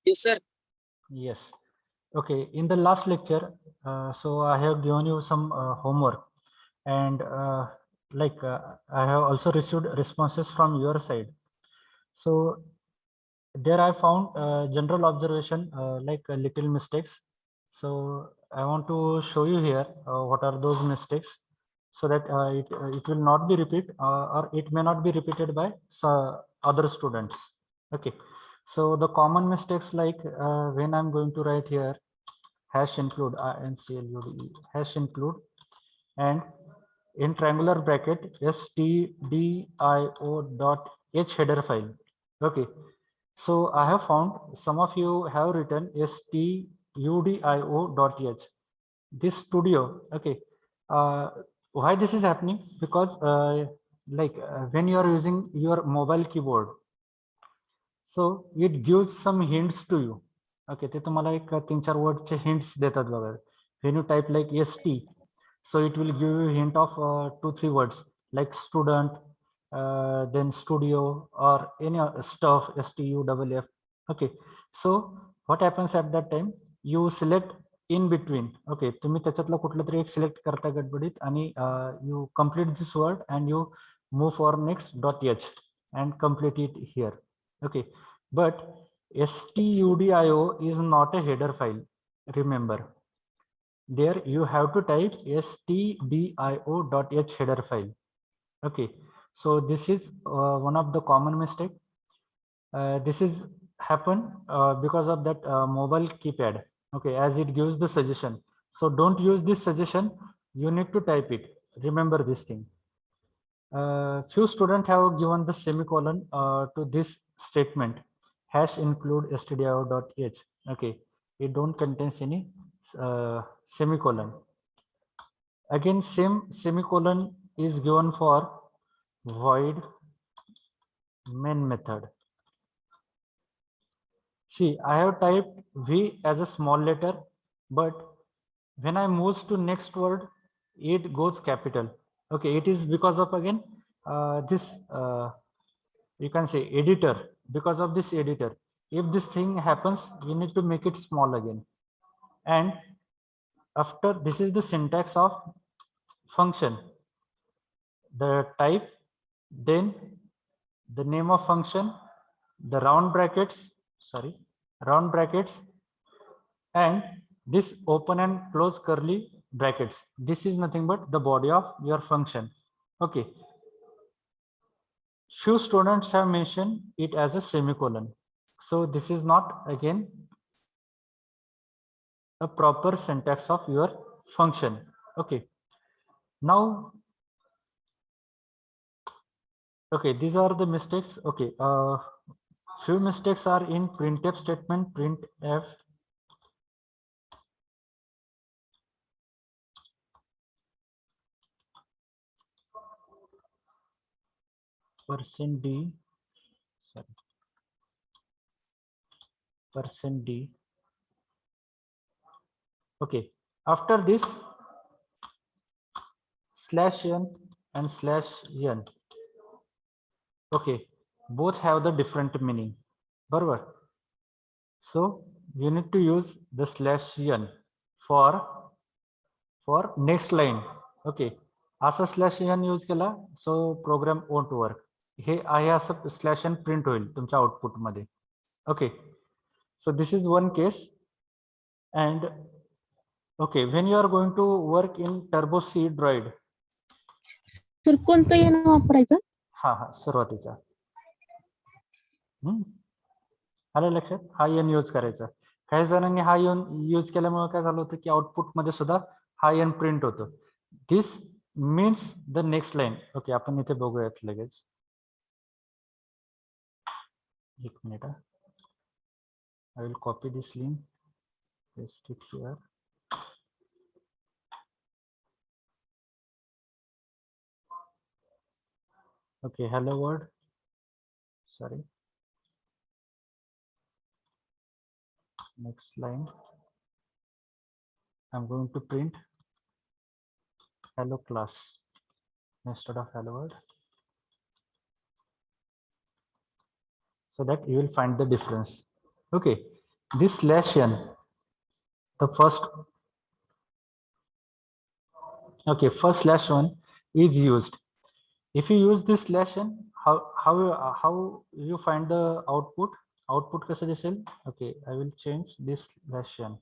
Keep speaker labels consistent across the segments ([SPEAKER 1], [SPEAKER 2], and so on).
[SPEAKER 1] Yes, sir.
[SPEAKER 2] Yes. Okay. In the last lecture, so I have given you some homework, and I have also received responses from your side. So there I found general observation little mistakes. So I want to show you here what are those mistakes, so that it will not be repeat or it may not be repeated by other students. Okay. So the common mistakes, like when I'm going to write here hash include include hash include, and in triangular bracket stdio dot h header file. Okay, so I have found some of you have written studio dot h, this studio. Okay, uh, why this is happening? Because when you are using your mobile keyboard, so it gives some hints to you. Okay, ते तुम्हाला एक 3-4 वर्डचे hints देतात बघा. When you type like st, so it will give you a hint of 2-3 words like student, then studio, or any stuff, stuff. Okay, so what happens at that time? You select in between. Okay, तुम्ही त्याच्यातला कुठला तरी एक select करता गडबडीत, आणि you complete this word and you move for next .h and complete it here. Okay, but studio is not a header file. Remember, there you have to type stdio.h header file. Okay, so this is one of the common mistake. This is happen because of that mobile keypad. Okay, as it gives the suggestion. So don't use this suggestion. You need to type it. Remember this thing. Few students have given the semicolon to this statement, hash include stdio.h. Okay, it don't contains any semicolon. Again, same semicolon is given for void main method. See, I have typed V as a small letter, but when I move to next word, it goes capital. Okay, it is because of again this you can say editor. Because of this editor, if this thing happens, we need to make it small again. And after this is the syntax of function, the type, then the name of function, the round brackets, and this open and close curly brackets. This is nothing but the body of your function. Okay, few students have mentioned it as a semicolon. So this is not again a proper syntax of your function. Okay, now, okay, these are the mistakes. Okay, few mistakes are in printf statement, printf. %d, sorry, %d. Okay, after this /n and /n. Okay, both have the different meaning. Barabar. So you need to use the /n for next line. Okay, असा /n use केला, so program won't work. हे आहे असं /n print होईल तुमच्या output मध्ये. Okay, so this is one case. And okay, when you are going to work in Turbo C Droid,
[SPEAKER 3] तर कोणतं येणं वापरायचं?
[SPEAKER 2] हा सुरुवातीचा आलं लक्षात, हा एन यूज करायचा. काही जणांनी हा एन यूज केल्यामुळे काय झालं होतं की आउटपुट मध्ये सुद्धा हा एन प्रिंट होतो. This means the next line. Okay, आपण इथे बघूयात लगेच. एक minute, I will copy this link, paste it here. Okay, hello world. Sorry. Next line. I'm going to print hello class instead of hello world, so that you will find the difference. Okay, this slash n, the first, okay, first slash one is used. If you use this slash n, how you find the output? Output कसे दिसेल? Okay, I will change this slash n.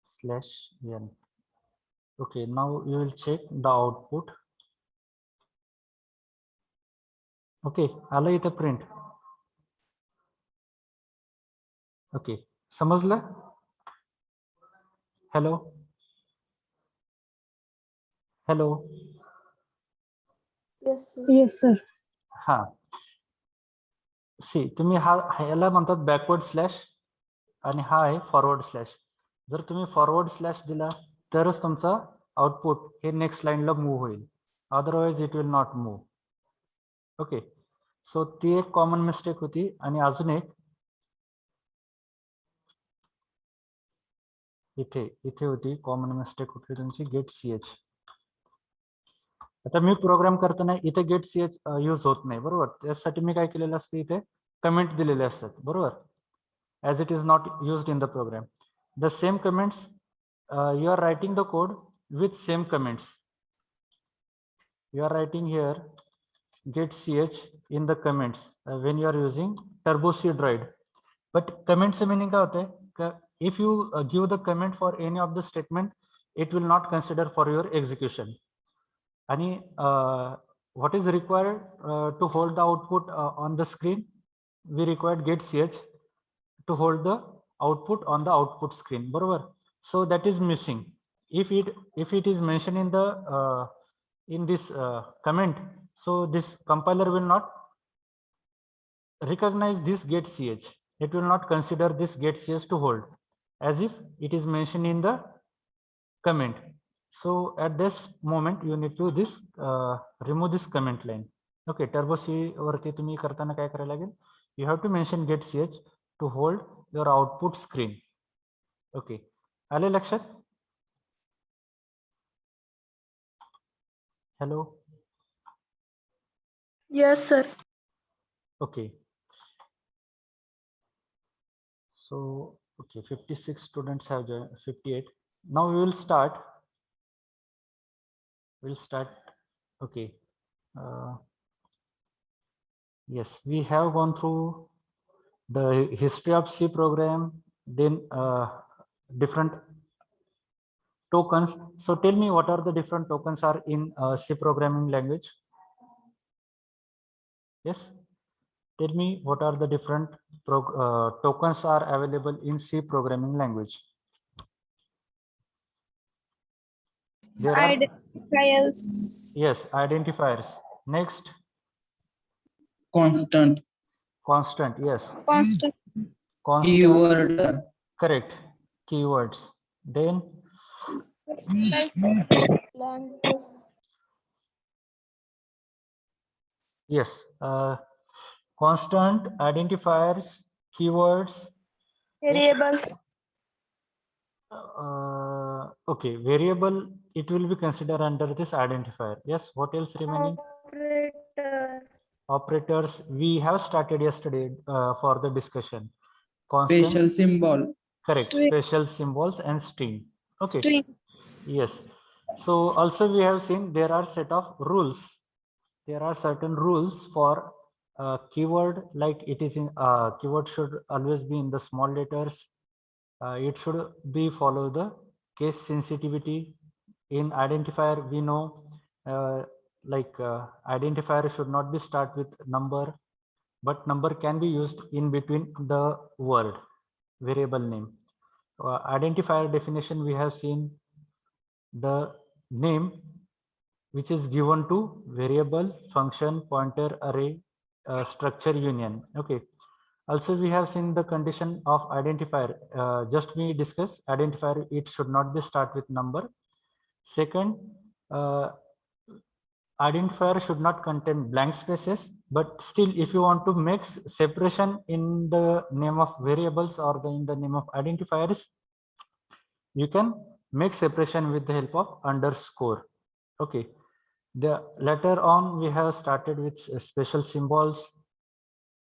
[SPEAKER 2] Slash n. Okay, now you will check the output. Okay, आलं इथं print. Okay, समजलं? Hello? Hello?
[SPEAKER 3] Yes, sir.
[SPEAKER 2] हा. सी तुम्ही ह्याला म्हणतात backward slash आणि हा आहे फॉरवर्ड स्लॅश. जर तुम्ही फॉरवर्ड स्लॅश दिला तरच तुमचा आउटपुट हे नेक्स्ट लाईनला मूव्ह होईल, otherwise it will not move. Okay, so ती एक कॉमन मिस्टेक होती. आणि अजून एक इथे इथे होती कॉमन मिस्टेक होती तुमची, गेट सी एच. आता मी प्रोग्राम करताना इथे गेट सी एच यूज होत नाही, बरोबर. त्यासाठी मी काय केलेलं असतं, इथे कमेंट दिलेले असतात, बरोबर, as it is not used in the program. The same comments, you are writing the code with same comments. You are writing here get ch in the comments when you are using turbo c droid. But comments meaning क्या होता है? If you give the comment for any of the statement, it will not consider for your execution. And what is required to hold the output on the screen? We required get ch to hold the output on the output screen, बरोबर. So that is missing. If it is mentioned in the in this comment, so this compiler will not recognize this get ch. It will not consider this get ch to hold, as if it is mentioned in the comment. So at this moment you need to this remove this comment line. Okay, turbo c वरती तुम्ही करताना काय करायला लागेल? You have to mention get ch to hold your output screen. Okay, आले लक्षात? Hello?
[SPEAKER 3] Yes, sir.
[SPEAKER 2] Okay. So, okay, 56 students have joined, 58. Now we will start. We'll start. Okay. Yes, we have gone through the history of C program, then different tokens. So tell me what are the different tokens are in C programming language? Yes. Tell me what are the different tokens are available in C programming language? There are,
[SPEAKER 3] Identifiers.
[SPEAKER 2] yes, identifiers. Next,
[SPEAKER 1] Constant.
[SPEAKER 2] constant. Yes,
[SPEAKER 3] Constant.
[SPEAKER 2] constant.
[SPEAKER 1] Keyword.
[SPEAKER 2] Correct. Keywords. Then
[SPEAKER 3] Language.
[SPEAKER 2] yes, constant, identifiers, keywords.
[SPEAKER 3] Variables.
[SPEAKER 2] Okay, variable, it will be considered under this identifier. Yes, what else remaining?
[SPEAKER 3] Operator.
[SPEAKER 2] Operators, we have started yesterday for the discussion. Constant,
[SPEAKER 1] Special symbol.
[SPEAKER 2] correct,
[SPEAKER 3] String.
[SPEAKER 2] special symbols and string. Okay,
[SPEAKER 3] String.
[SPEAKER 2] yes. So also we have seen there are set of rules. There are certain rules for keyword, like it is in keyword should always be in the small letters. It should be follow the case sensitivity. In identifier, we know identifier should not be start with number, but number can be used in between the word variable name. Identifier definition, we have seen the name which is given to variable, function, pointer, array, structure, union. Okay. Also, we have seen the condition of identifier. Just we discuss identifier, it should not be start with number. Second, identifier should not contain blank spaces, but still if you want to make separation in the name of variables or in the name of identifiers, you can make separation with the help of underscore. Okay. Later on, we have started with special symbols.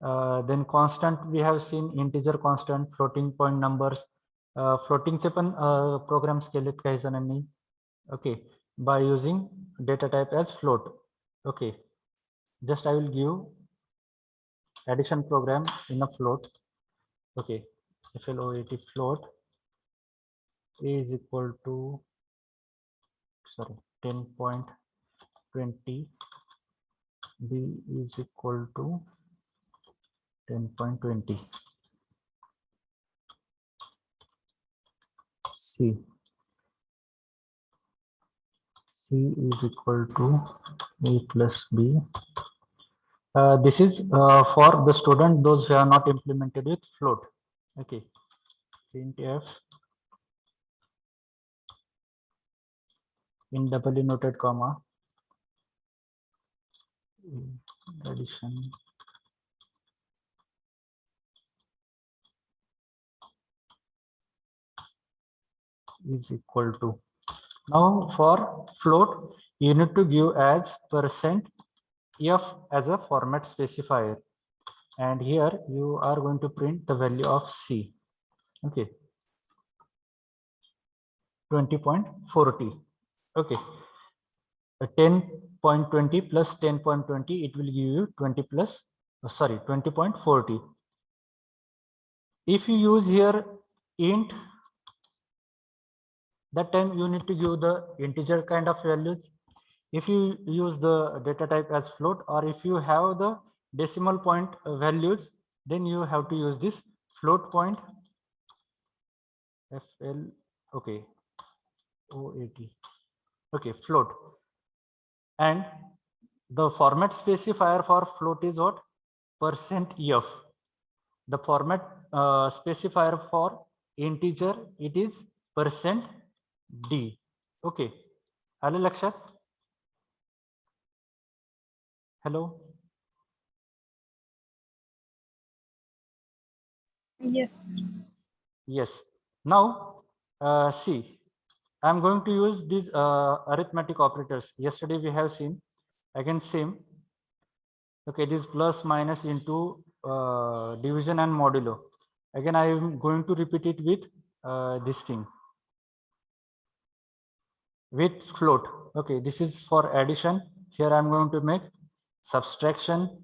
[SPEAKER 2] Then constant, we have seen integer constant, floating point numbers. Floating चे पण programs केलेत काही जणांनी. Okay, by using data type as float. Okay, just I will give addition program in a float. Okay, float float a is equal to 10.20, b is equal to 10.20, c is equal to a plus b. This is for the student those who have not implemented with float. Okay, printf in doubly noted comma addition is equal to. Now for float, you need to give as percent f as a format specifier, and here you are going to print the value of c. Okay, 20.40. Okay, 10.20 plus 10.20, it will give you 20.40. If you use here int, that time you need to give the integer kind of values. If you use the data type as float, or if you have the decimal point values, then you have to use this float point fl. Okay, OAT. Okay, float. And the format specifier for float is what? %f. The format specifier for integer, it is %d. Okay, आलं लक्षात? Hello.
[SPEAKER 3] Yes.
[SPEAKER 2] Yes. Now, see, I'm going to use these arithmetic operators. Yesterday we have seen, again same. Okay, this plus minus into division and modulo. Again, I am going to repeat it with this thing, with float. Okay, this is for addition. Here I'm going to make subtraction.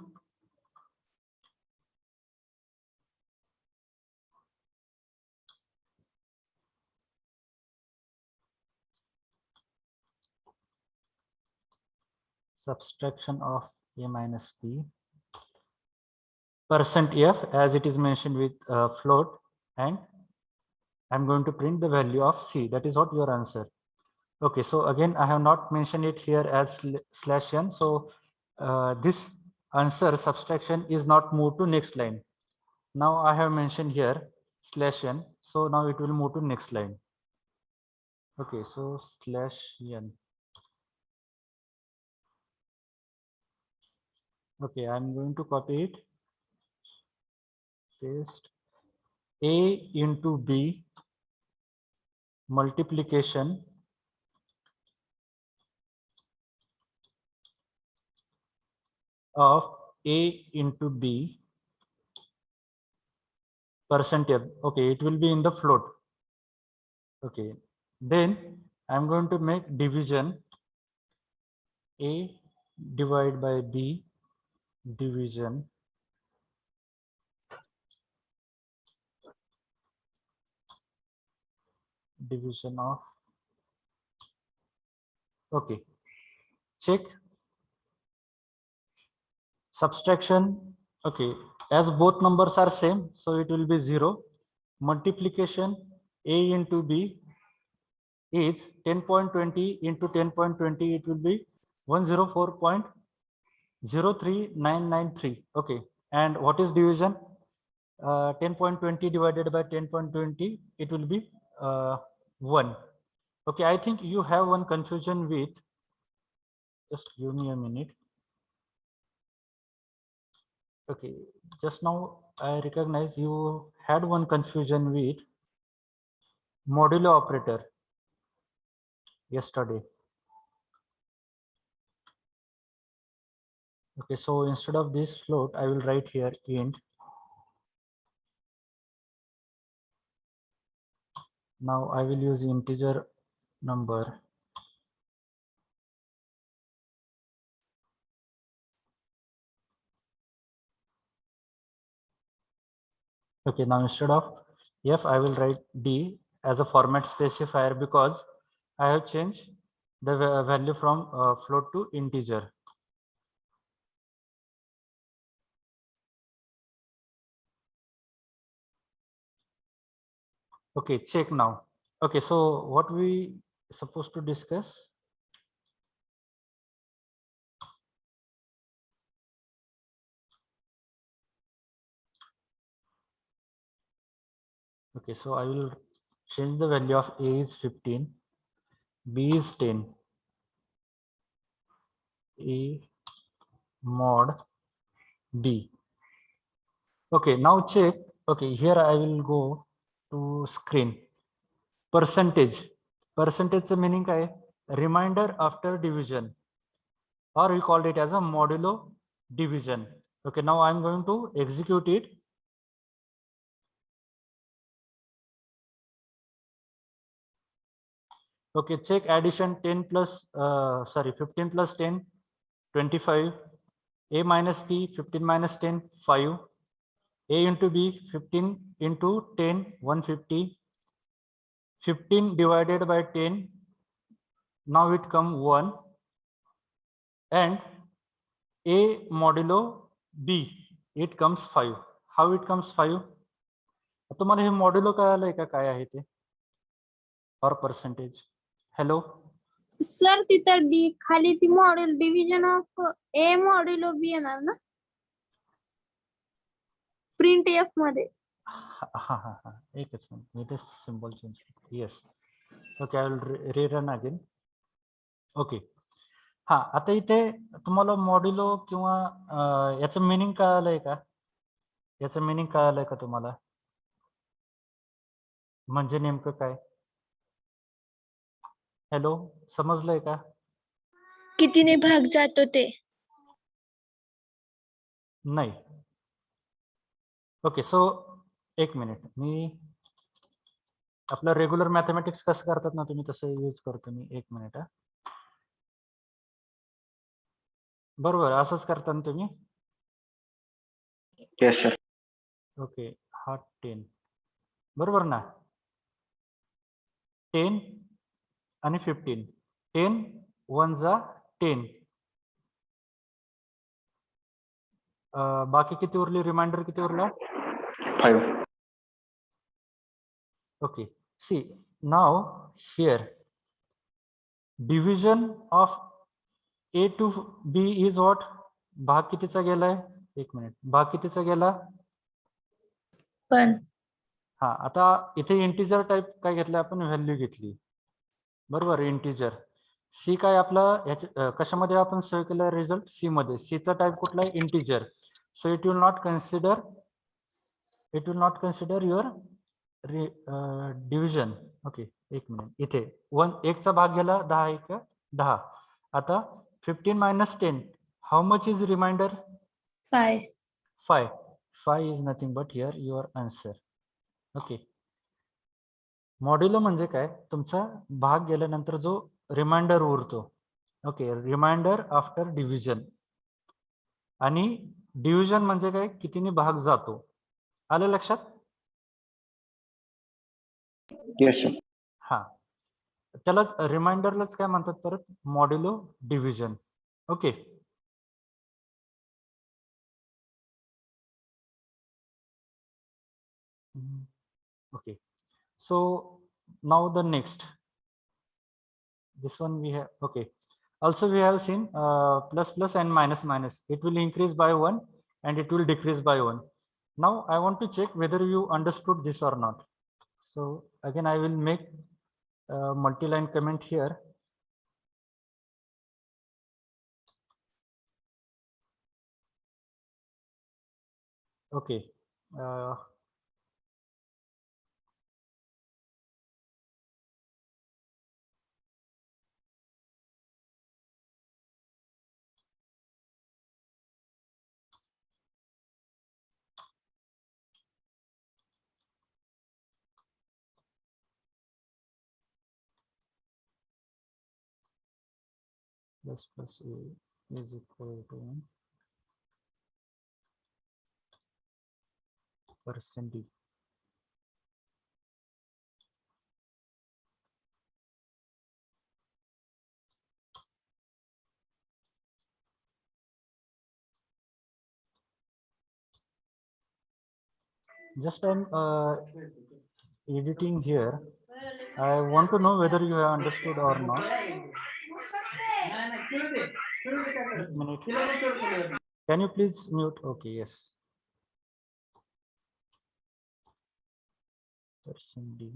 [SPEAKER 2] Subtraction of a minus b. %f as it is mentioned with float, and I'm going to print the value of c. That is what your answer. Okay, so again, I have not mentioned it here as /n. So this answer subtraction is not moved to next line. Now I have mentioned here /n. So now it will move to next line. Okay, so /n. Okay, I'm going to copy it. Paste a into b multiplication of a into b %f. Okay, it will be in the float. Okay, then I'm going to make division a divided by b division of. Okay, check subtraction. Okay, as both numbers are same, so it will be 0. Multiplication a into b is 10.20 into 10.20, it will be 104.03993. Okay, and what is division? 10.20 divided by 10.20, it will be 1. Okay, I think you have one confusion with, just give me a minute. Okay, just now I recognize you had one confusion with modulo operator yesterday. Okay, so instead of this float, I will write here int. Now I will use integer number. Okay, now instead of f, I will write d as a format specifier because I have changed the value from float to integer. Okay, check now. Okay, so what we supposed to discuss? Okay, so I will change the value of a is 15, b is 10, a mod d. Okay, now check. Okay, here I will go to screen. Percentage. Percentage meaning काय? Reminder after division, or we called it as a modulo division. Okay, now I'm going to execute it. Okay, check addition 10 plus, 15 plus 10, 25. A minus B, 15 minus 10, 5. A into B, 15 into 10, 150. 15 divided by 10, now it come 1. And A modulo B, it comes 5. How it comes 5? तुम्हाला हे modulo कळालंय का काय आहे ते? और percentage. Hello
[SPEAKER 3] sir तिथं d खाली ती module division of a module b येणार ना प्रिंट एफ मध्ये.
[SPEAKER 2] हा एकच मिनिट मी ते symbol change. Yes okay I will rerun again. Okay हा आता इथे तुम्हाला मॉड्युलो किंवा याचं मिनिंग कळालंय का? याचं मिनिंग कळालंय का तुम्हाला? म्हणजे नेमकं काय? हॅलो समजलंय का?
[SPEAKER 3] कितीने भाग जातो ते.
[SPEAKER 2] नाही. ओके सो एक मिनिट मी आपलं रेग्युलर मॅथमॅटिक्स कसं करतात ना तुम्ही तसं यूज करतो मी. एक मिनिट. बरोबर असंच करता ना तुम्ही? ओके हा 10 बरोबर ना? 10 आणि 15. 10 1 जा 10. बाकी किती उरली? रिमाइंडर किती Urla?
[SPEAKER 1] 5.
[SPEAKER 2] Okay, see now here division of A to B is what? भाग कितीचा गेलाय? एक मिनिट. भाग कितीचा गेला?
[SPEAKER 3] पण
[SPEAKER 2] हा आता इथे इंटिजर टाइप काय घेतलं आपण? व्हॅल्यू घेतली बरोबर. इंटिजर सी काय आपला कशामध्ये आपण सेव्ह केलं रिझल्ट? सी मध्ये. सी चा टाइप कुठला आहे? Integer. So it will not consider your division. Okay एक मिनिट. इथे 1 चा भाग गेला 10 1 10. आता 15 minus 10 how much is remainder?
[SPEAKER 3] 5.
[SPEAKER 2] 5 is nothing but here your answer. Okay modulo म्हणजे काय? तुमचा भाग गेल्यानंतर जो रिमाइंडर उरतो. Okay remainder after division. आणि डिव्हिजन म्हणजे काय? कितीने भाग जातो. आलं लक्षात? हा त्यालाच रिमाइंडरलाच काय म्हणतात परत? Modulo division. Okay okay so now the next this one we have. Okay also we have seen plus plus and minus minus. It will increase by 1 and it will decrease by 1. Now I want to check whether you understood this or not. So again I will make multi-line comment here. Okay plus a is equal to percent d. Just I'm editing here. I want to know whether you have understood or not. Minute. Can you please mute? Okay, yes. Percent d.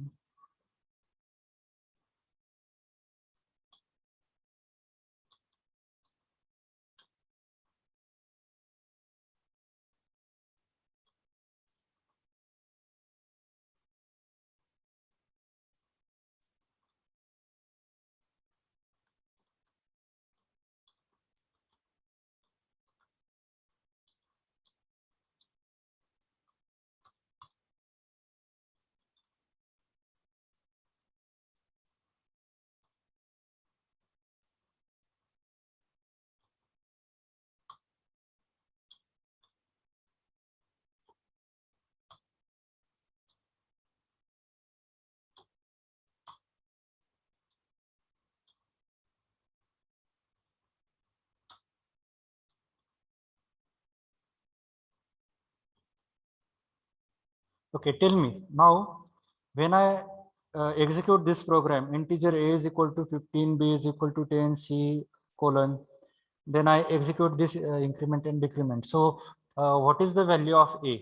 [SPEAKER 2] Okay, tell me now, when I execute this program, integer a is equal to 15, b is equal to 10, c colon, then I execute this increment and decrement. So what is the value of a?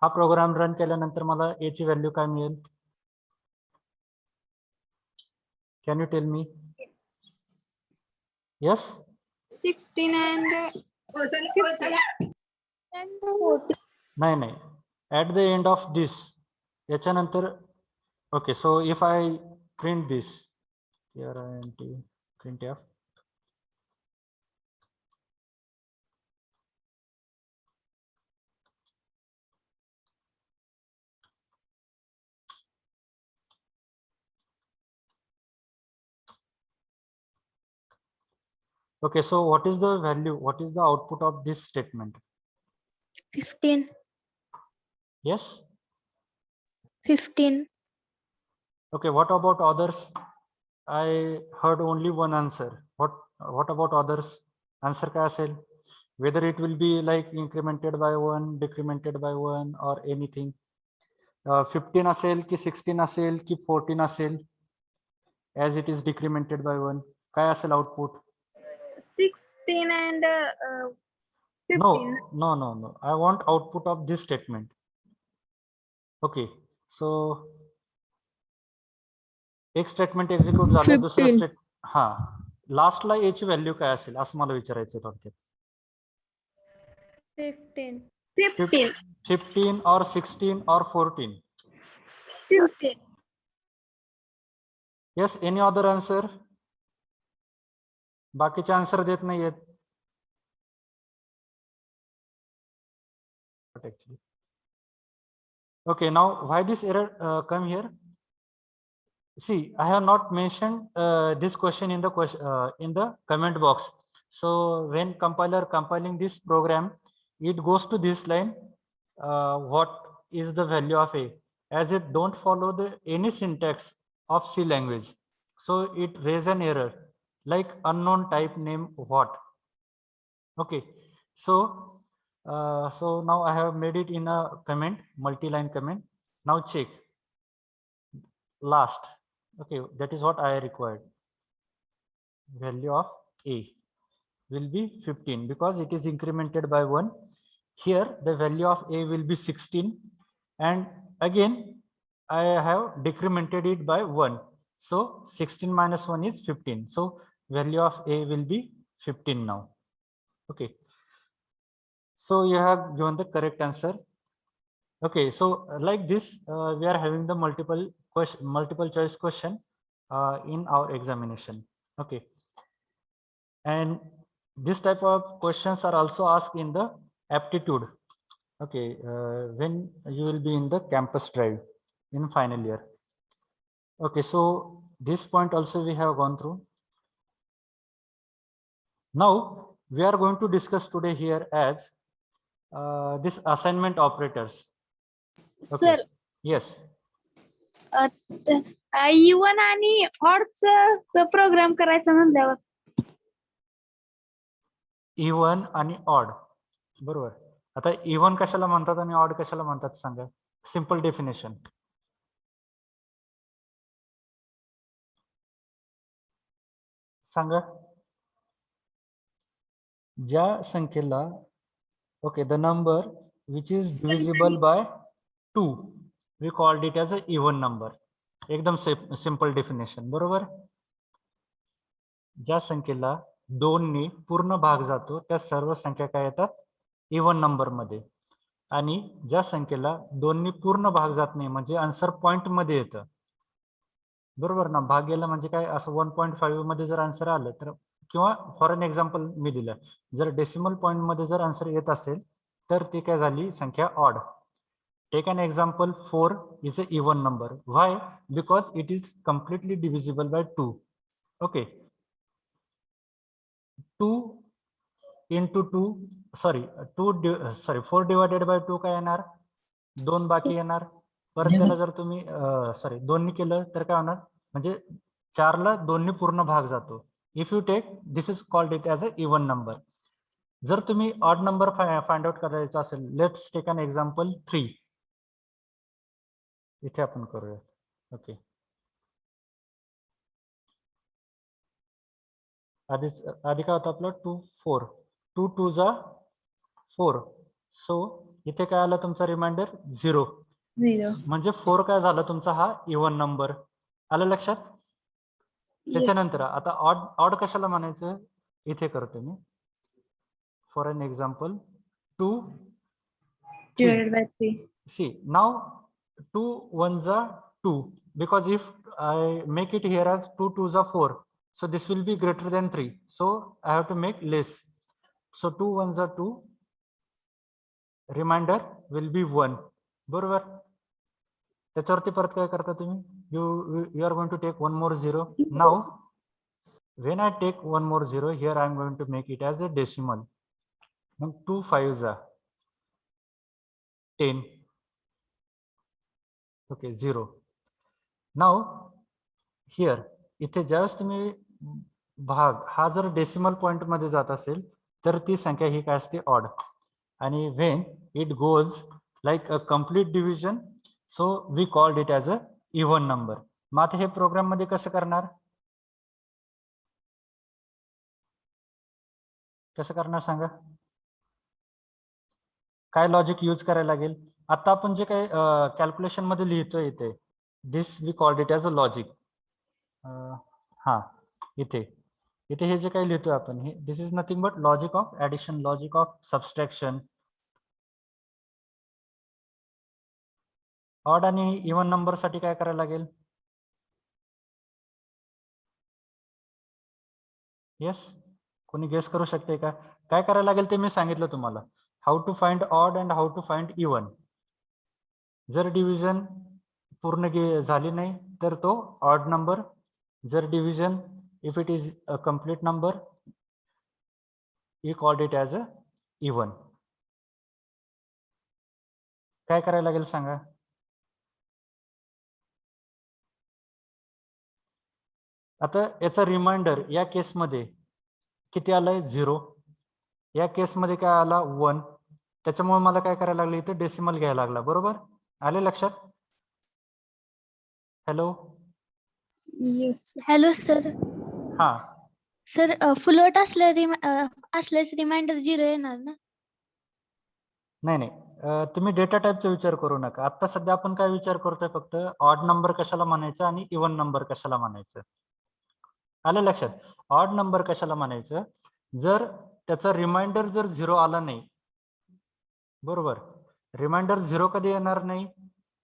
[SPEAKER 2] हा program run केल्यानंतर मला a ची value काय मिळेल? Can you tell me? Yes?
[SPEAKER 3] 16 and 15 and 14.
[SPEAKER 2] नाही नाही. At the end of this, याच्यानंतर okay, so if I print this here and printf, okay, so what is the value? What is the output of this statement?
[SPEAKER 3] 15.
[SPEAKER 2] Yes?
[SPEAKER 3] 15.
[SPEAKER 2] Okay, what about others? I heard only one answer. What about others? Answer काय असेल? Whether it will be like incremented by 1, decremented by 1 or anything. 15 असेल की 16 असेल की 14 असेल, as it is decremented by 1. काय असेल output?
[SPEAKER 3] 16 and 15.
[SPEAKER 2] No. I want output of this statement. Okay, so एक स्टेटमेंट एक्झिक्यूट झालं, दुसरं
[SPEAKER 3] 15.
[SPEAKER 2] स्टेट हा लास्टला a ची व्हॅल्यू काय असेल असं मला विचारायचं थोडक्यात.
[SPEAKER 3] 15.
[SPEAKER 2] 15 or 16 or 14.
[SPEAKER 3] 15.
[SPEAKER 2] Yes, any other answer? बाकीचे आन्सर देत नाहीयेत. Actually. Okay, now why this error come here? See, I have not mentioned this question in the comment box. So when compiling this program, it goes to this line. What is the value of a? As it don't follow any syntax of C language, so it raise an error like unknown type name what. Okay, so now I have made it in a comment, multi-line comment. Now check last. Okay, that is what I required. Value of a will be 15 because it is incremented by 1. Here the value of a will be 16, and again I have decremented it by 1. So 16 minus 1 is 15. So value of a will be 15 now. Okay, so you have given the correct answer. Okay, so like this we are having the multiple choice question in our examination. Okay, and this type of questions are also asked in the aptitude. Okay, when you will be in the campus drive in final year. Okay, so this point also we have gone through. Now we are going to discuss today here as this assignment operators. Okay.
[SPEAKER 3] Sir
[SPEAKER 2] Yes.
[SPEAKER 3] Even आणि ऑडचा programme करायचा म्हणल्यावर
[SPEAKER 2] even आणि odd. बरोबर. आता even कशाला म्हणतात आणि odd कशाला म्हणतात सांगा. Simple definition. सांगा. ज्या संख्येला okay the number which is divisible by 2 we called it as a even number. एकदम सिंपल डेफिनेशन. बरोबर. ज्या संख्येला 2 ने पूर्ण भाग जातो त्या सर्व संख्या काय येतात इवन नंबर मध्ये. आणि ज्या संख्येला 2 ने पूर्ण भाग जात नाही म्हणजे आन्सर पॉइंट मध्ये येतं. बरोबर ना. भाग गेला म्हणजे काय असं 1.5 मध्ये जर आन्सर आलं तर किंवा फॉर एन एक्झाम्पल मी दिलं जर डेसिमल पॉइंट मध्ये जर आन्सर येत असेल तर ती काय झाली संख्या odd. Take an example 4 is a even number. Why? Because it is completely divisible by 2. Okay. 2 into 2 sorry 4 divided by 2 काय येणार 2 बाकी येणार. परत त्याला जर तुम्ही सॉरी 2 ने केलं तर काय होणार म्हणजे 4 ला 2 ने पूर्ण भाग जातो. If you take this is called it as a even number. जर तुम्ही ऑड नंबर फाइंड आउट करायचा असेल लेट्स टेक एन एक्झाम्पल 3. इथे आपण करूया. ओके. आधी काय होतं आपलं 2 4 2 2 जा 4. सो इथे काय आलं तुमचा रिमाइंडर 0 म्हणजे 4 काय झाला तुमचा हा इवन नंबर. आलं लक्षात. त्याच्यानंतर आता ऑड कशाला म्हणायचं इथे करतो मी. For an example 2
[SPEAKER 3] divided by 3.
[SPEAKER 2] see now 2 1 जा 2 because if I make it here as 2 2 जा 4 so this will be greater than 3 so I have to make less. So 2 1 जा 2 रिमाइंडर विल बी 1. बरोबर. त्याच्यावरती परत काय करता तुम्ही you are going to take one more 0. Now when I take one more 0 here I am going to make it as a decimal. मग 2 5 जा 10. Okay 0. Now here इथे ज्यावेळेस तुम्ही भाग हा जर डेसिमल पॉइंट मध्ये जात असेल तर ती संख्या ही काय असते ऑड. आणि when it goes like a complete division so we called it as a even number. मग आता हे प्रोग्राम मध्ये कसं करणार सांगा. काय लॉजिक यूज करायला लागेल. आता आपण जे काही कॅल्क्युलेशन मध्ये लिहितोय इथे this we called it as a logic. हा इथे हे जे काही लिहितोय आपण हे this is nothing but logic of addition logic of subtraction. Odd आणि इवन नंबर साठी काय करायला लागेल. येस कोणी गेस करू शकते का काय करायला लागेल ते मी सांगितलं तुम्हाला. How to find odd and how to find even. जर डिव्हिजन पूर्ण झाली नाही तर तो ऑड नंबर. जर division if it is a complete number we called it as a even. काय करायला लागेल सांगा. आता याचा रिमाइंडर या केसमध्ये किती आलाय 0. या केसमध्ये काय आला 1. त्याच्यामुळे मला काय करायला लागलं इथे डेसिमल घ्यायला लागला. बरोबर. आले लक्षात. हॅलो.
[SPEAKER 3] येस. Hello sir.
[SPEAKER 2] हा
[SPEAKER 3] सर फुलवट असल्यास रिमाइंडर 0 येणार ना.
[SPEAKER 2] नाही तुम्ही डेटा टाईपचा विचार करू नका. आता सध्या आपण काय विचार करतोय फक्त ऑड नंबर कशाला म्हणायचं आणि इवन नंबर कशाला म्हणायचं. आलं लक्षात. ऑड नंबर कशाला म्हणायचं जर त्याचा रिमाइंडर जर 0 आला नाही. बरोबर. रिमाइंडर 0 कधी येणार नाही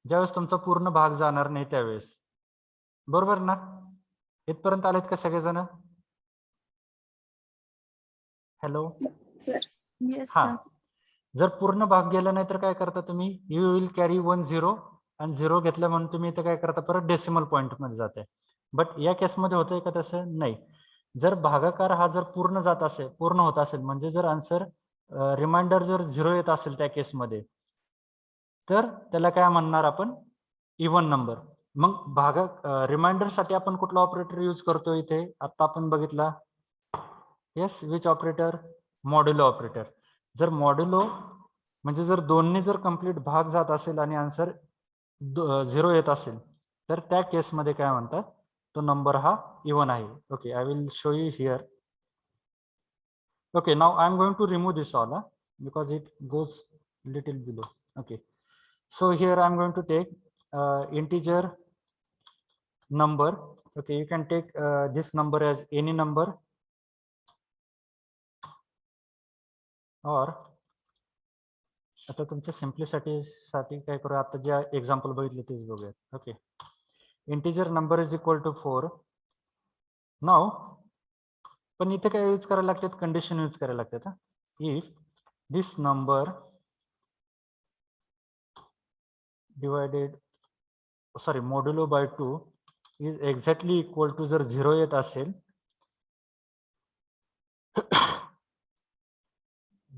[SPEAKER 2] ज्यावेळेस तुमचा पूर्ण भाग जाणार नाही त्यावेळेस. बरोबर ना. इथपर्यंत आलेत का सगळेजण. हॅलो.
[SPEAKER 3] सर.
[SPEAKER 2] हा जर पूर्ण भाग गेला नाही तर काय करता तुम्ही यू विल कॅरी 1 0 आणि 0 घेतलं म्हणून तुम्ही इथे काय करता परत डेसिमल पॉइंट मध्ये जाते. बट या केसमध्ये होतंय का तसं नाही. जर भागाकार हा जर पूर्ण होत असेल म्हणजे जर आन्सर रिमाइंडर जर 0 येत असेल त्या केसमध्ये, तर त्याला काय म्हणणार आपण, इव्हन नंबर. मग रिमाइंडर साठी आपण कुठला ऑपरेटर यूज करतो इथे, आता आपण बघितला. येस, विच ऑपरेटर, मॉड्युलो ऑपरेटर. जर मॉड्युलो म्हणजे जर दोन्ही जर कंप्लीट भाग जात असेल आणि आन्सर 0 येत असेल, तर त्या केसमध्ये काय म्हणतात, तो नंबर हा इव्हन आहे. Okay, I will show you here. Okay, now I'm going to remove this all because it goes little below. Okay, so here I'm going to take integer number. Okay, you can take this number as any number, or आता तुमच्या simplicity काय करू, आता जे example बघितले तेच बघूया. Okay, integer number is equal to 4. नाव पण इथे काय यूज करायला लागतात, कंडिशन यूज करायला लागतात. If this number divided modulo by 2 is exactly equal to जर 0 येत असेल,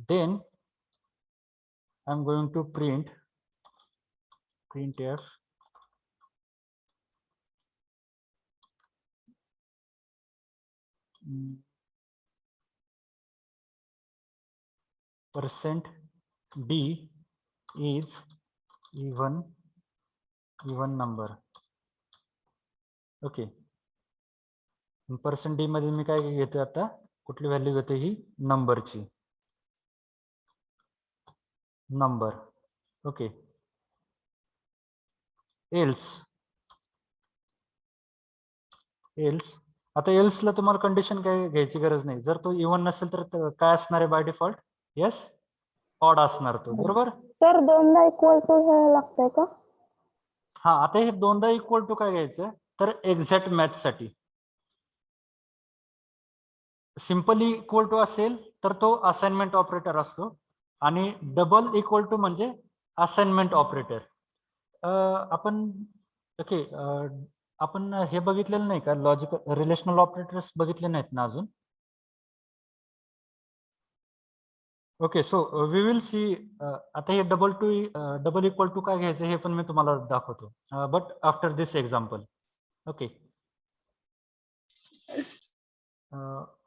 [SPEAKER 2] then I'm going to printf %d is even number. Okay, %d मध्ये मी काय घेतोय, आता कुठली व्हॅल्यू घेते, ही नंबरची नंबर. ओके, एल्स आता एल्सला तुम्हाला कंडिशन काय घ्यायची गरज नाही. जर तो इव्हन नसेल तर काय असणार आहे बाय डिफॉल्ट, येस, ऑड असणार तो, बरोबर.
[SPEAKER 3] सर दोनदा इक्वल टू घ्यायला लागतंय का?
[SPEAKER 2] हा, आता हे दोनदा इक्वल टू काय घ्यायचं, तर एक्झॅक्ट मॅच साठी सिंपली इक्वल टू असेल तर तो असाइनमेंट ऑपरेटर असतो, आणि डबल इक्वल टू म्हणजे असाइनमेंट ऑपरेटर. आपण ओके, आपण हे बघितलेलं नाही का, लॉजिकल रिलेशनल ऑपरेटर्स बघितले नाहीत ना अजून. Okay, so we will see. आता हे डबल इक्वल टू काय घ्यायचं हे पण मी तुम्हाला दाखवतो, but after this example. Okay,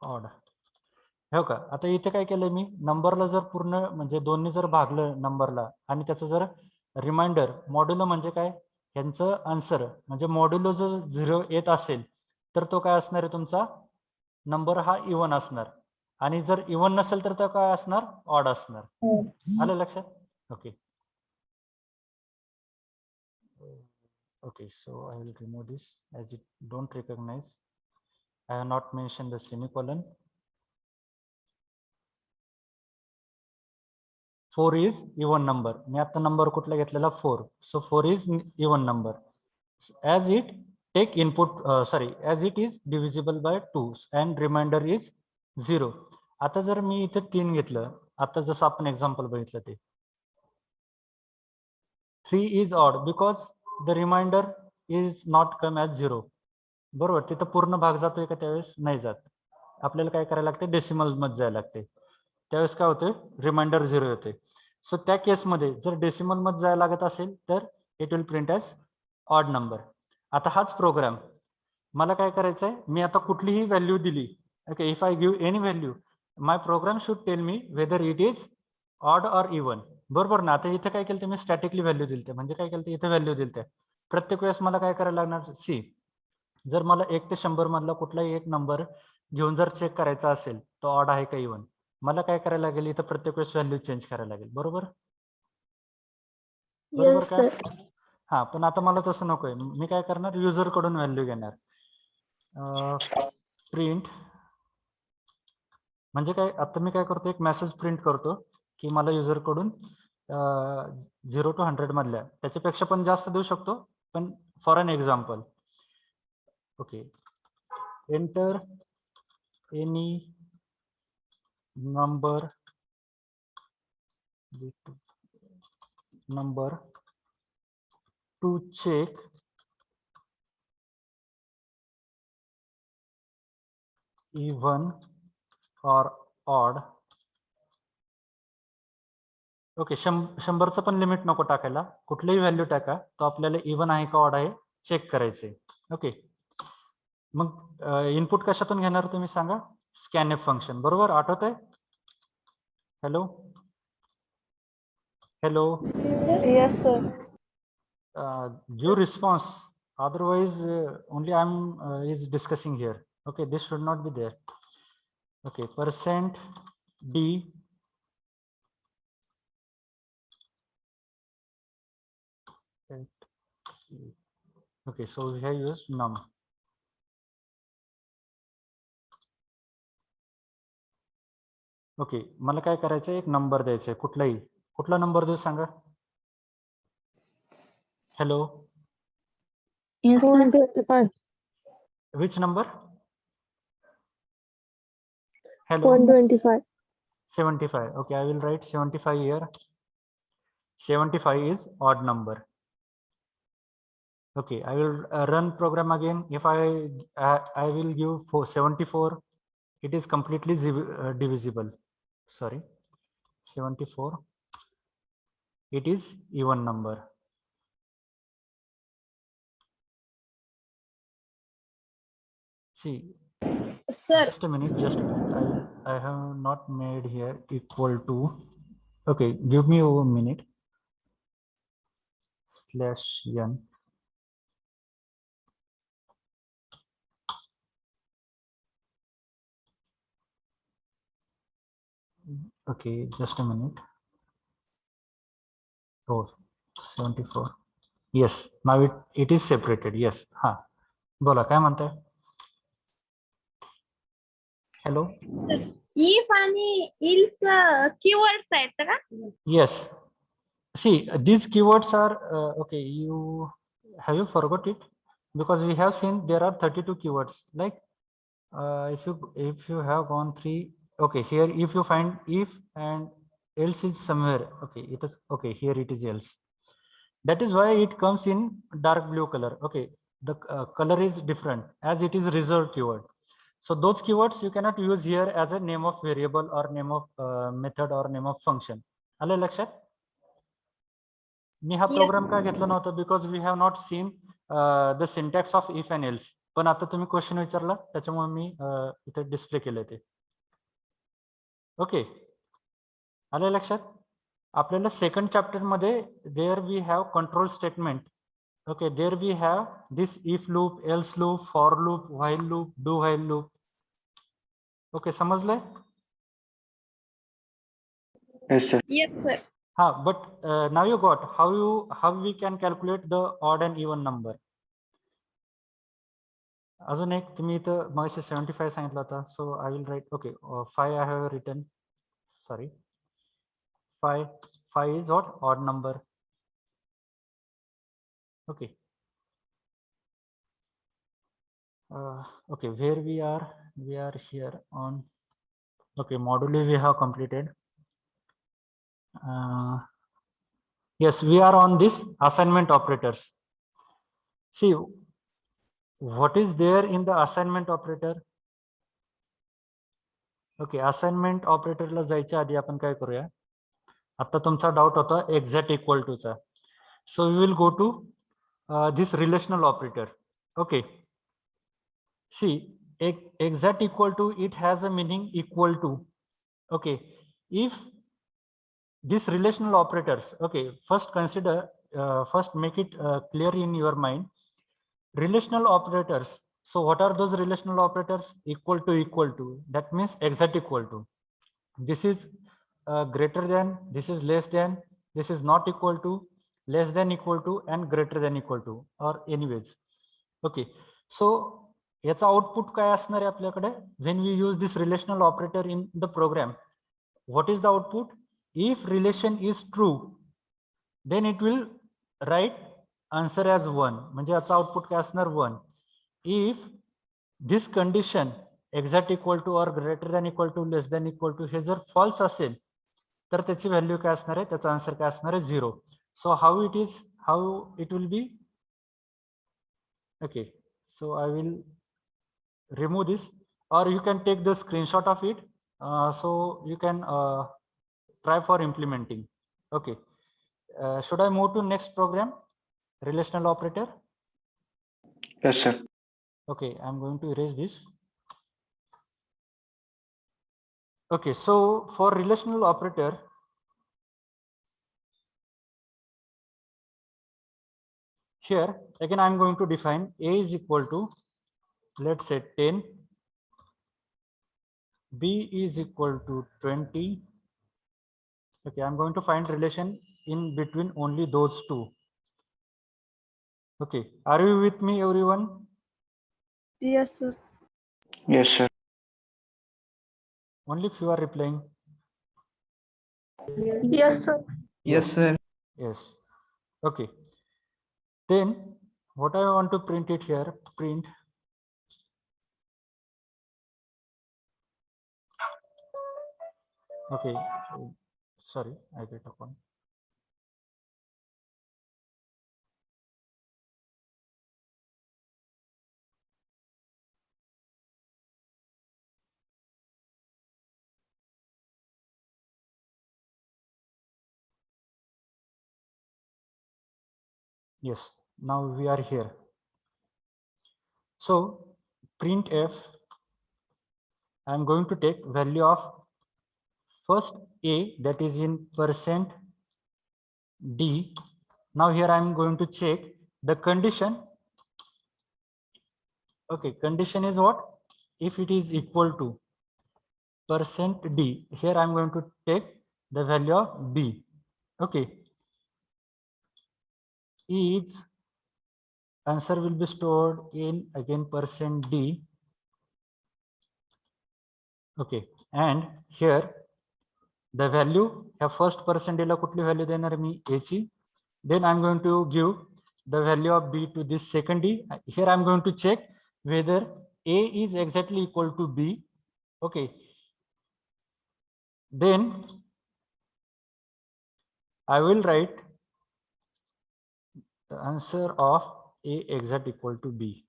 [SPEAKER 2] odd हो का. आता इथे काय केलंय मी, नंबरला जर पूर्ण म्हणजे दोन्ही जर भागलं नंबरला, आणि त्याचं जर रिमाइंडर मॉड्युलो म्हणजे काय, यांचं आन्सर म्हणजे मॉड्युलो जर 0 येत असेल तर तो काय असणार आहे, तुमचा नंबर हा इव्हन असणार, आणि जर इव्हन नसेल तर तो काय असणार, ऑड असणार. आलं लक्षात. Okay okay, so I will remove this as it don't recognize. I have not mentioned the semicolon. 4 is even number. मी आता नंबर कुठला घेतलेला, 4. So 4 is even number as it take input as it is divisible by 2 and remainder is 0. आता जर मी इथे 3 घेतलं, आता जसं आपण एक्झाम्पल बघितलं ते 3 is odd because the remainder is not come as 0. बरोबर, तिथं पूर्ण भाग जातोय का, त्यावेळेस नाही जात. आपल्याला काय करायला लागते, डेसिमल मध्ये जायला लागते, त्यावेळेस काय होते, रिमाइंडर 0 येते. सो त्या केसमध्ये जर डेसिमल मध्ये जायला लागत असेल तर it will print as odd number. आता हाच प्रोग्राम मला काय करायचं आहे, मी आता कुठलीही व्हॅल्यू दिली, okay, if I give any value, my program should tell me whether it is odd or even. बरोबर ना. आता इथे काय केलं, मी स्टॅटिकली व्हॅल्यू दिलते, म्हणजे काय केलं, इथे व्हॅल्यू दिलते. प्रत्येक वेळेस मला काय करायला लागणार, सी जर मला 1 ते 100 मधला कुठलाही एक नंबर घेऊन जर चेक करायचा असेल तो ऑड आहे का इव्हन, मला काय करायला लागेल, इथं प्रत्येक वेळेस व्हॅल्यू चेंज करायला लागेल. बरोबर बरोबर का. हा, पण आता मला तसं नकोय. मी काय करणार, युजर कडून व्हॅल्यू घेणार. प्रिंट म्हणजे काय, आता मी काय करतो, एक मेसेज प्रिंट करतो की मला युजर कडून 0 to 100 मधल्या, त्याच्यापेक्षा पण जास्त देऊ शकतो, पण for an example. Okay, enter any number to check even or odd. Okay, 100चं पण लिमिट नको टाकायला, कुठलीही व्हॅल्यू टाका, तो आपल्याला इव्हन आहे का ऑड आहे चेक करायचे. ओके, मग इनपुट कशातून घेणार तुम्ही सांगा? स्कॅनएफ फंक्शन, बरोबर? आठवत आहे? Hello hello.
[SPEAKER 1] Yes, sir.
[SPEAKER 2] Give response, otherwise only I'm is discussing here. Okay, this should not be there. Okay, percent d okay, so we have used num. Okay, मला काय करायचं, एक नंबर द्यायचा आहे, कुठलाही. कुठला नंबर देऊ सांगा? Hello.
[SPEAKER 3] Yes, sir.
[SPEAKER 1] 125.
[SPEAKER 2] Which number? Hello.
[SPEAKER 1] 125.
[SPEAKER 2] 75. Okay, I will write 75 here. 75 is odd number. Okay, I will run program again. If I will give for 74, it is completely divisible. Sorry, 74. It is even number. See,
[SPEAKER 3] Sir,
[SPEAKER 2] just a minute, just a minute. I have not made here equal to. Okay, give me a minute. /n. Okay, just a minute. Oh, 74. Yes, now it is separated. Yes. Ha. बोला, काय म्हणताय? Hello.
[SPEAKER 3] if आणि else keywords आहेत का?
[SPEAKER 2] Yes. See, these keywords are okay. Have you forgot it? Because we have seen there are 32 keywords. Like if you have gone three. Okay, here if you find if and else is somewhere. Okay, it is okay. Here it is else. That is why it comes in dark blue color. Okay, the color is different as it is reserved keyword. So those keywords you cannot use here as a name of variable or name of method or name of function. आलं लक्षात? मी हा programme का घेतला नव्हता? Because we have not seen the syntax of if and else. पण आता तुम्ही question विचारला त्याच्यामुळे मी इथे डिस्प्ले केले ते. ओके, आलं लक्षात? आपल्याला सेकंड चॅप्टर मध्ये there we have control statement. Okay, there we have this if loop, else loop, for loop, while loop, do while loop. Okay, समजलंय?
[SPEAKER 4] Yes, sir.
[SPEAKER 3] Yes, sir.
[SPEAKER 2] हा, but now you got how we can calculate the odd and even number. अजून एक तुम्ही इथं मगाशी 75 सांगितलं होता. So I will write. Okay, 5 I have written. Sorry, 5 is what? Odd number. Okay. Okay, where we are here on. Okay, module we have completed. Yes, we are on this assignment operators. See, what is there in the assignment operator? Okay, assignment ऑपरेटरला जायच्या आधी आपण काय करूया? आता तुमचा doubt होता exact equal to चा. So we will go to this relational operator. Okay, see, exact equal to, it has a meaning equal to. Okay, if this relational operators, okay, first consider, first make it clear in your mind. Relational operators. So what are those relational operators? Equal to, that means exact equal to. This is greater than, this is less than, this is not equal to, less than equal to, and greater than equal to, or anyways. Okay, so याचा output काय असणार आहे आपल्याकडे? when we use this relational operator in the program, what is the output? If relation is true, then it will write answer as 1. म्हणजे याचा output काय असणार? 1. if this condition exact equal to or greater than equal to, less than equal to, हे जर false असेल तर त्याची value काय असणार आहे? त्याचा आन्सर काय असणार आहे? 0. So how it will be? Okay, so I will remove this. or you can take the screenshot of it, so you can try for implementing. Okay, should I move to next program, relational operator?
[SPEAKER 1] Yes, sir.
[SPEAKER 2] Okay, I'm going to erase this. Okay, so for relational operator, here again I'm going to define A is equal to, let's say 10, B is equal to 20. Okay, I'm going to find relation in between only those two. Okay, are you with me, everyone?
[SPEAKER 3] Yes, sir.
[SPEAKER 1] Yes, sir.
[SPEAKER 2] Only few are replying.
[SPEAKER 3] Yes, sir.
[SPEAKER 4] Yes, sir.
[SPEAKER 2] Yes. Okay. Then what I want to print it here, print. Okay. Sorry, I get upon. Yes, now we are here. So printf, I'm going to take value of first A, that is in percent D. Now here I'm going to check the condition. Okay, condition is what? If it is equal to percent D, here I'm going to take the value of B. Okay, each answer will be stored in again percent D. Okay, and here the value ह्या first percent D ला कुठली value देणार मी A ची. Then I'm going to give the value of B to this second D. Here I'm going to check whether A is exactly equal to B. Okay, then I will write the answer of A exact equal to B.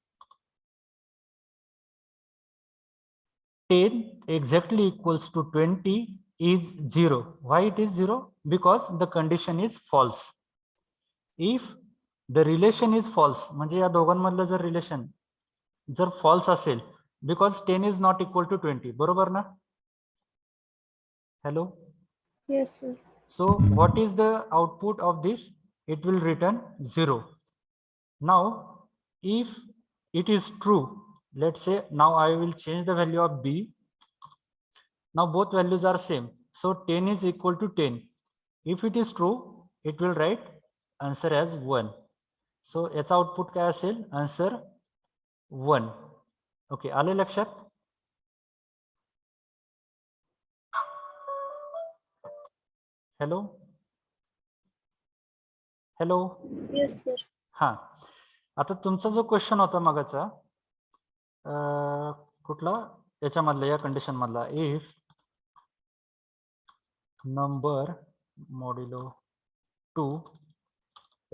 [SPEAKER 2] 10 exactly equals to 20 is 0. Why it is 0? Because the condition is false. If the relation is false, म्हणजे या दोघांमधलं जर relation जर false असेल, because 10 is not equal to 20, बरोबर ना? Hello?
[SPEAKER 3] Yes, sir.
[SPEAKER 2] So what is the output of this? It will return 0. Now if it is true, let's say now I will change the value of B. Now both values are same, so 10 is equal to 10. If it is true, it will write answer as 1. So याचा output काय असेल? Answer 1. Okay, आले लक्षात? Hello hello.
[SPEAKER 3] Yes, sir.
[SPEAKER 2] हा, आता तुमचा जो question होता मगाचा, कुठला याच्यामधला, या कंडिशन मधला, if number modulo 2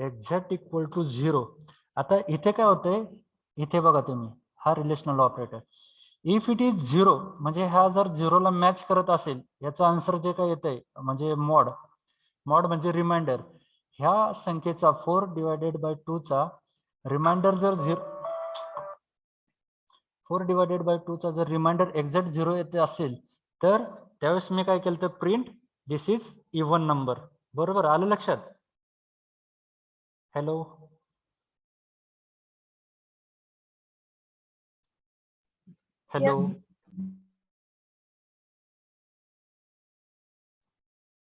[SPEAKER 2] exact equal to 0. आता इथे काय होतंय, इथे बघा तुम्ही, हा relational operator, if it is 0 म्हणजे हा जर 0 ला मॅच करत असेल, याचा आन्सर जे काय येत आहे म्हणजे मॉड म्हणजे रिमाइंडर, ह्या संख्येचा 4 डिवायडेड बाय 2 चा रिमाइंडर जर 4 डिवायडेड बाय 2 चा जर रिमाइंडर एक्झॅक्ट 0 येते असेल, तर त्यावेळेस मी काय केलं तर print this is even number. बरोबर, आलं लक्षात? Hello hello.
[SPEAKER 3] Yes.